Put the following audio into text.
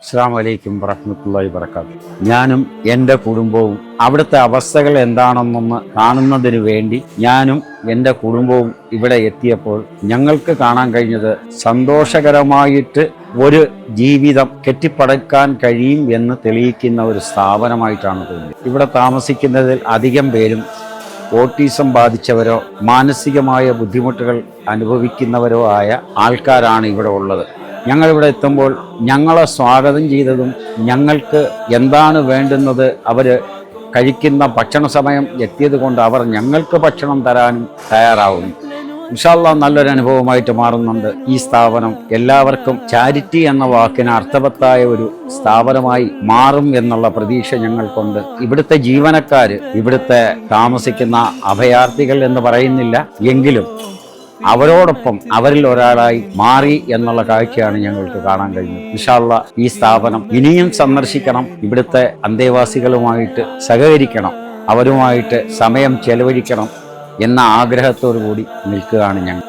അസ്സലാമു അലൈക്കും വറഹ്മത്തുള്ളാഹി വബറകാതുഹു. ഞാനും എൻ്റെ കുടുംബവും അവിടുത്തെ അവസ്ഥകൾ എന്താണെന്നൊന്ന് കാണുന്നതിന് വേണ്ടി ഞാനും എൻ്റെ കുടുംബവും ഇവിടെ എത്തിയപ്പോൾ ഞങ്ങൾക്ക് കാണാൻ കഴിഞ്ഞത് സന്തോഷകരമായിട്ട് ഒരു ജീവിതം കെട്ടിപ്പടുക്കാൻ കഴിയും എന്ന് തെളിയിക്കുന്ന ഒരു സ്ഥാപനമായിട്ടാണ് തോന്നിയത്. ഇവിടെ താമസിക്കുന്നതിൽ അധികം പേരും ഓട്ടിസം ബാധിച്ചവരോ മാനസികമായ ബുദ്ധിമുട്ടുകൾ അനുഭവിക്കുന്നവരോ ആയ ആൾക്കാരാണ് ഇവിടെ ഉള്ളത്. ഞങ്ങളിവിടെ എത്തുമ്പോൾ ഞങ്ങളെ സ്വാഗതം ചെയ്തതും ഞങ്ങൾക്ക് എന്താണ് വേണ്ടുന്നത് അവർ കഴിക്കുന്ന ഭക്ഷണ സമയം എത്തിയത് കൊണ്ട് അവർ ഞങ്ങൾക്ക് ഭക്ഷണം തരാനും തയ്യാറാവുന്നു. ഇൻഷാ അല്ലാഹ് നല്ലൊരു അനുഭവമായിട്ട് മാറുന്നുണ്ട് ഈ സ്ഥാപനം. എല്ലാവർക്കും ചാരിറ്റി എന്ന വാക്കിന് അർത്ഥവത്തായ ഒരു സ്ഥാപനമായി മാറും എന്നുള്ള പ്രതീക്ഷ ഞങ്ങൾക്കുണ്ട്. ഇവിടുത്തെ ജീവനക്കാർ, ഇവിടുത്തെ താമസിക്കുന്ന അഭയാർത്ഥികൾ എന്ന് പറയുന്നില്ല എങ്കിലും അവരോടൊപ്പം അവരിൽ ഒരാളായി മാറി എന്നുള്ള കാഴ്ചയാണ് ഞങ്ങൾക്ക് കാണാൻ കഴിഞ്ഞത്. ഇൻഷാ അല്ലാഹ് ഈ സ്ഥാപനം ഇനിയും സന്ദർശിക്കണം, ഇവിടുത്തെ അന്തേവാസികളുമായിട്ട് സഹകരിക്കണം, അവരുമായിട്ട് സമയം ചെലവഴിക്കണം എന്ന ആഗ്രഹത്തോടു കൂടി നിൽക്കുകയാണ് ഞങ്ങൾ.